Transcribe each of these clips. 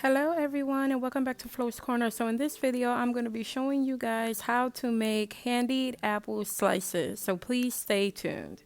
Hello everyone and welcome back to Flo's Corner. So in this video I'm going to be showing you guys how to make candied apple slices. So please stay tuned.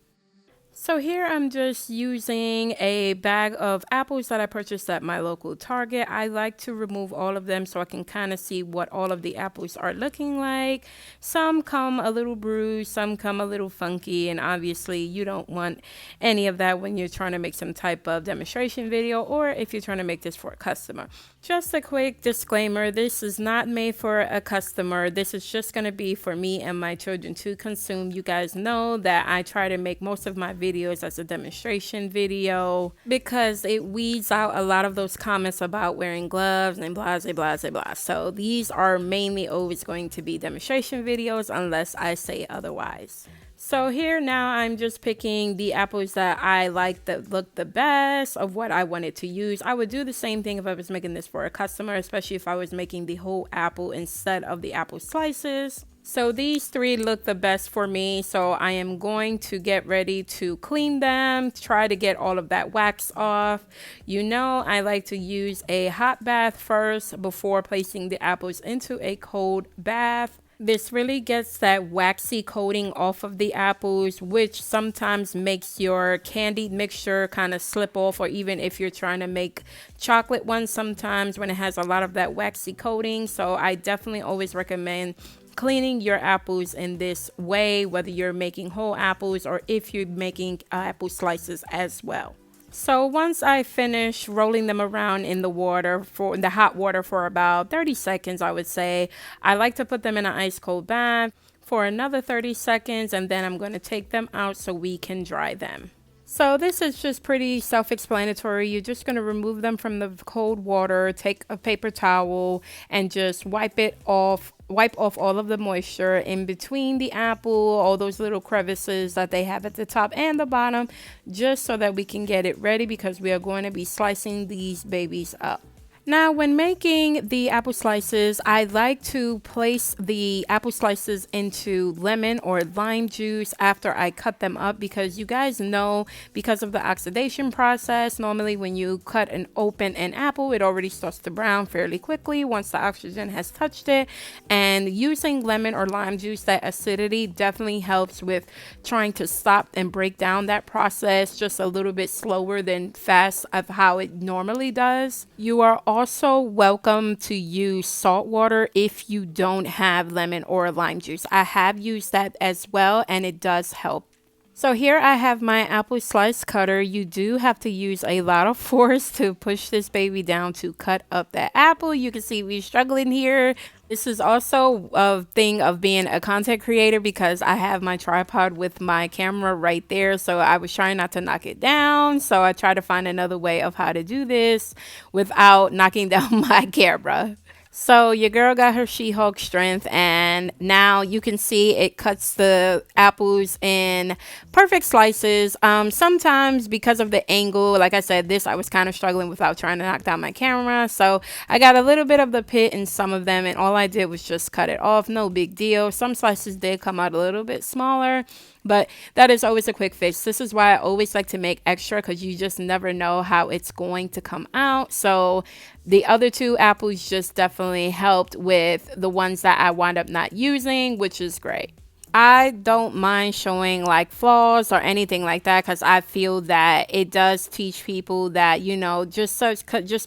So here I'm just using a bag of apples that I purchased at my local Target. I like to remove all of them so I can kind of see what all of the apples are looking like. Some come a little bruised, some come a little funky, and obviously you don't want any of that when you're trying to make some type of demonstration video or if you're trying to make this for a customer. Just a quick disclaimer, this is not made for a customer. This is just going to be for me and my children to consume. You guys know that I try to make most of my videos as a demonstration video because it weeds out a lot of those comments about wearing gloves and blah blah blah blah. So these are mainly always going to be demonstration videos unless I say otherwise. So here now I'm just picking the apples that I like that look the best of what I wanted to use. I would do the same thing if I was making this for a customer, especially if I was making the whole apple instead of the apple slices. So these three look the best for me. So I am going to get ready to clean them, try to get all of that wax off. You know, I like to use a hot bath first before placing the apples into a cold bath. This really gets that waxy coating off of the apples, which sometimes makes your candied mixture kind of slip off, or even if you're trying to make chocolate ones sometimes when it has a lot of that waxy coating. So I definitely always recommend cleaning your apples in this way, whether you're making whole apples or if you're making apple slices as well. So once I finish rolling them around in the water, for the hot water, for about 30 seconds, I would say, I like to put them in an ice cold bath for another 30 seconds, and then I'm going to take them out so we can dry them. So this is just pretty self-explanatory. You're just going to remove them from the cold water, take a paper towel, and just wipe off all of the moisture in between the apple, all those little crevices that they have at the top and the bottom, just so that we can get it ready because we are going to be slicing these babies up. Now, when making the apple slices, I like to place the apple slices into lemon or lime juice after I cut them up because you guys know, because of the oxidation process, normally when you cut and open an apple, it already starts to brown fairly quickly once the oxygen has touched it. And using lemon or lime juice, that acidity definitely helps with trying to stop and break down that process just a little bit slower than fast of how it normally does. You are also welcome to use salt water if you don't have lemon or lime juice. I have used that as well, and it does help. So here I have my apple slice cutter. You do have to use a lot of force to push this baby down to cut up that apple. You can see we're struggling here. This is also a thing of being a content creator because I have my tripod with my camera right there. So I was trying not to knock it down. So I tried to find another way of how to do this without knocking down my camera. So your girl got her She-Hulk strength, and now you can see it cuts the apples in perfect slices. Sometimes because of the angle, like I said, I was kind of struggling without trying to knock down my camera. So I got a little bit of the pit in some of them, and all I did was just cut it off. No big deal. Some slices did come out a little bit smaller, but that is always a quick fix. This is why I always like to make extra, because you just never know how it's going to come out. So the other two apples just definitely helped with the ones that I wound up not using, which is great. I don't mind showing like flaws or anything like that because I feel that it does teach people that, you know, just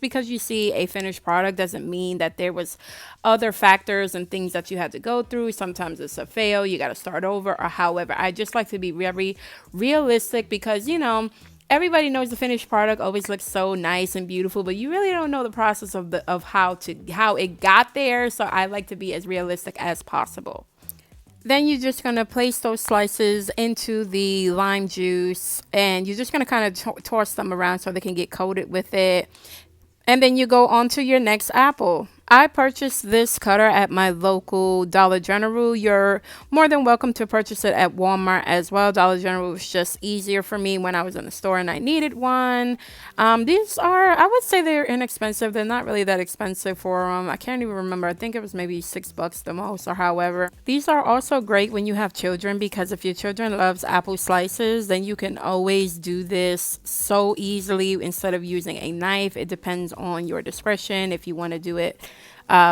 because you see a finished product doesn't mean that there was other factors and things that you had to go through. Sometimes it's a fail, you got to start over, or however. I just like to be very realistic because, you know, everybody knows the finished product always looks so nice and beautiful, but you really don't know the process of how it got there. So I like to be as realistic as possible. Then you're just going to place those slices into the lime juice, and you're just going to kind of toss them around so they can get coated with it. And then you go on to your next apple. I purchased this cutter at my local Dollar General. You're more than welcome to purchase it at Walmart as well. Dollar General was just easier for me when I was in the store and I needed one. These are, I would say they're inexpensive. They're not really that expensive for them. I can't even remember. I think it was maybe $6 the most or however. These are also great when you have children because if your children loves apple slices, then you can always do this so easily instead of using a knife. It depends on your discretion if you want to do it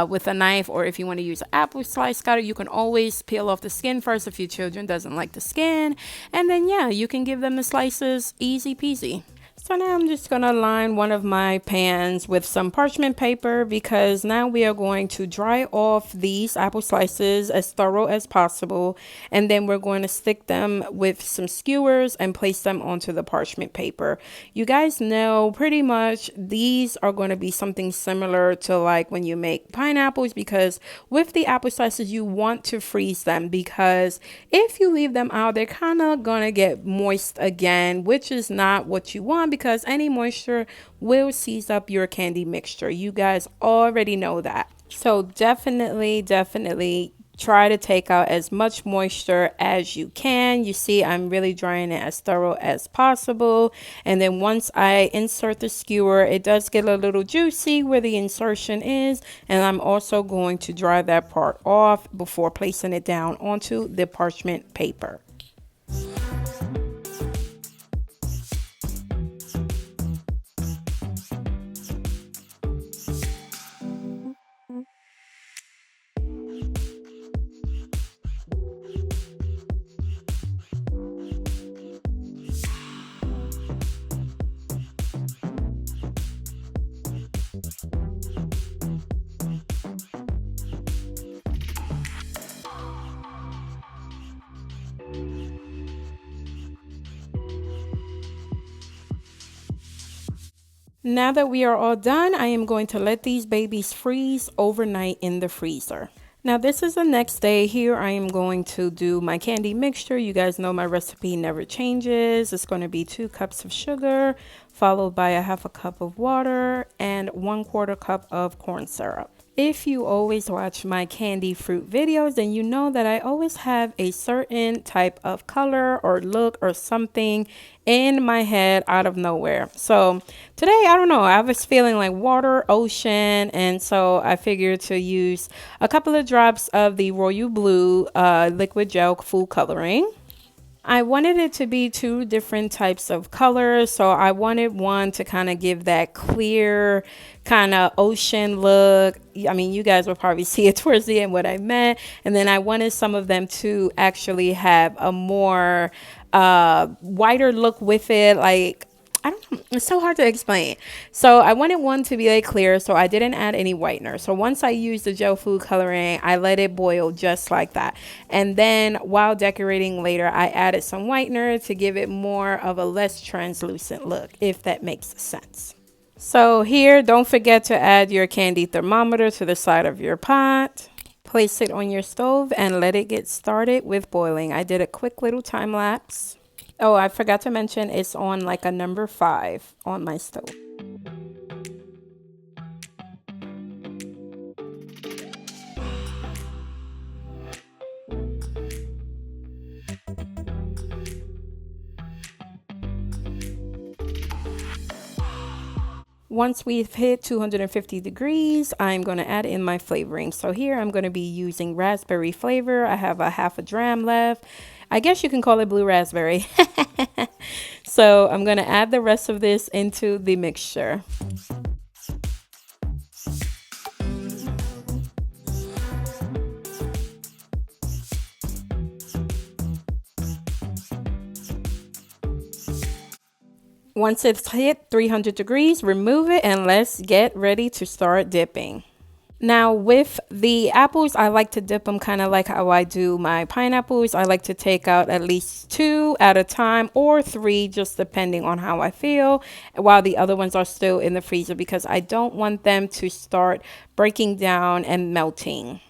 with a knife, or if you want to use an apple slice cutter, you can always peel off the skin first if your children doesn't like the skin, and then yeah, you can give them the slices easy peasy. So now I'm just going to line one of my pans with some parchment paper because now we are going to dry off these apple slices as thorough as possible. And then we're going to stick them with some skewers and place them onto the parchment paper. You guys know pretty much these are going to be something similar to like when you make pineapples, because with the apple slices you want to freeze them because if you leave them out, they're kind of going to get moist again, which is not what you want because any moisture will seize up your candy mixture. You guys already know that. So definitely try to take out as much moisture as you can. You see, I'm really drying it as thorough as possible. And then once I insert the skewer, it does get a little juicy where the insertion is. And I'm also going to dry that part off before placing it down onto the parchment paper. Now that we are all done, I am going to let these babies freeze overnight in the freezer. Now this is the next day. Here I am going to do my candy mixture. You guys know my recipe never changes. It's going to be 2 cups of sugar, followed by a half a cup of water and 1/4 cup of corn syrup. If you always watch my candy fruit videos, then you know that I always have a certain type of color or look or something in my head out of nowhere. So today, I don't know, I was feeling like water, ocean, and so I figured to use a couple of drops of the Royal Blue liquid gel food coloring. I wanted it to be 2 different types of colors. So I wanted one to kind of give that clear kind of ocean look. I mean, you guys will probably see it towards the end what I meant. And then I wanted some of them to actually have a more whiter look with it. Like, I don't know, it's so hard to explain. So I wanted one to be like clear, so I didn't add any whitener. So once I used the gel food coloring, I let it boil just like that. And then while decorating later, I added some whitener to give it more of a less translucent look, if that makes sense. So here, don't forget to add your candy thermometer to the side of your pot. Place it on your stove and let it get started with boiling. I did a quick little time lapse. Oh, I forgot to mention it's on like a number 5 on my stove. Once we've hit 250 degrees, I'm going to add in my flavoring. So here I'm going to be using raspberry flavor. I have a half a dram left. I guess you can call it blue raspberry. So I'm going to add the rest of this into the mixture. Once it's hit 300 degrees, remove it and let's get ready to start dipping. Now with the apples, I like to dip them kind of like how I do my pineapples. I like to take out at least 2 at a time or 3, just depending on how I feel, while the other ones are still in the freezer because I don't want them to start breaking down and melting.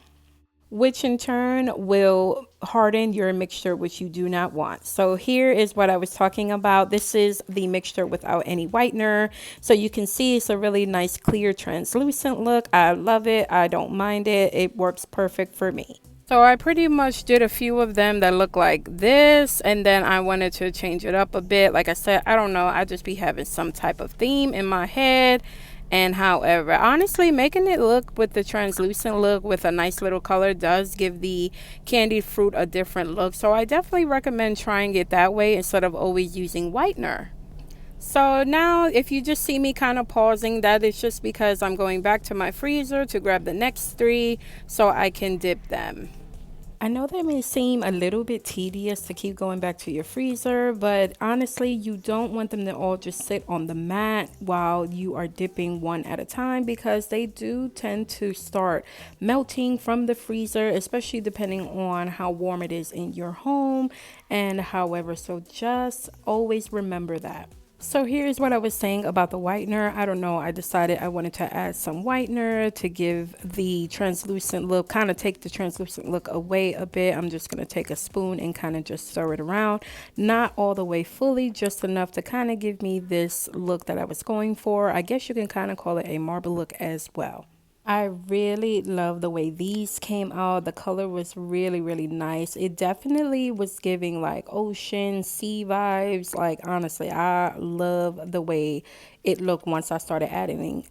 which in turn will harden your mixture, which you do not want. So here is what I was talking about. This is the mixture without any whitener. So you can see it's a really nice, clear, translucent look. I love it. I don't mind it. It works perfect for me. So I pretty much did a few of them that look like this, and then I wanted to change it up a bit. Like I said, I don't know, I just be having some type of theme in my head. And however, honestly, making it look with the translucent look with a nice little color does give the candied fruit a different look. So I definitely recommend trying it that way instead of always using whitener. So now if you just see me kind of pausing, that is just because I'm going back to my freezer to grab the next three so I can dip them. I know that may seem a little bit tedious to keep going back to your freezer, but honestly, you don't want them to all just sit on the mat while you are dipping one at a time, because they do tend to start melting from the freezer, especially depending on how warm it is in your home and however. So just always remember that. So here's what I was saying about the whitener. I don't know, I decided I wanted to add some whitener to give the translucent look, kind of take the translucent look away a bit. I'm just going to take a spoon and kind of just stir it around. Not all the way fully, just enough to kind of give me this look that I was going for. I guess you can kind of call it a marble look as well. I really love the way these came out. The color was really, really nice. It definitely was giving like ocean, sea vibes. Like honestly, I love the way it looked once I started adding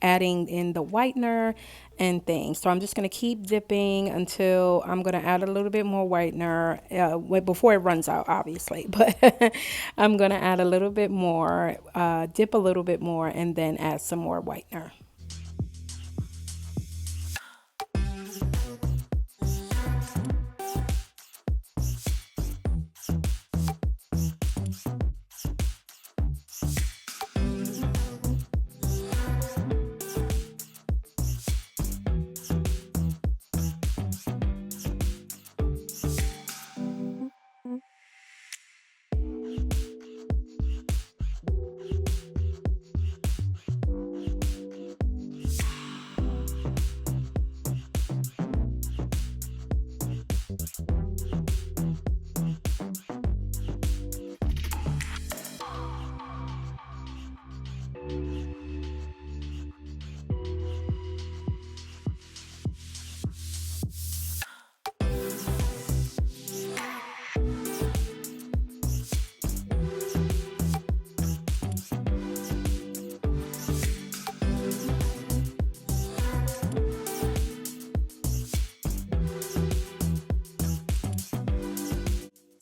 in the whitener and things. So I'm just going to keep dipping until I'm going to add a little bit more whitener before it runs out, obviously. But I'm going to add a little bit more, dip a little bit more, and then add some more whitener.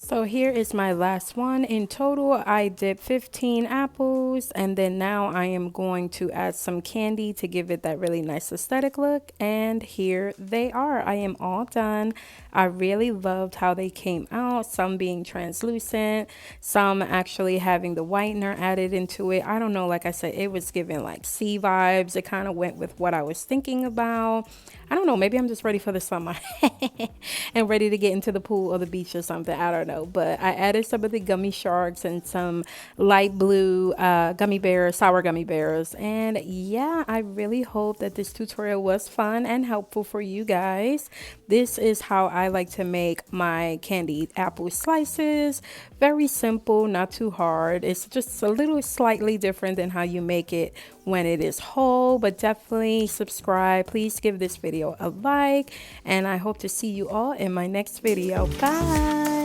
So here is my last one. In total, I did 15 apples, and then now I am going to add some candy to give it that really nice aesthetic look. And here they are. I am all done. I really loved how they came out, some being translucent, some actually having the whitener added into it. I don't know, like I said, it was giving like sea vibes. It kind of went with what I was thinking about. I don't know, maybe I'm just ready for the summer and ready to get into the pool or the beach or something. I don't know. But I added some of the gummy sharks and some light blue gummy bears, sour gummy bears. And yeah, I really hope that this tutorial was fun and helpful for you guys. This is how I like to make my candied apple slices. Very simple, not too hard. It's just a little slightly different than how you make it when it is whole, but definitely subscribe. Please give this video a like, and I hope to see you all in my next video. Bye.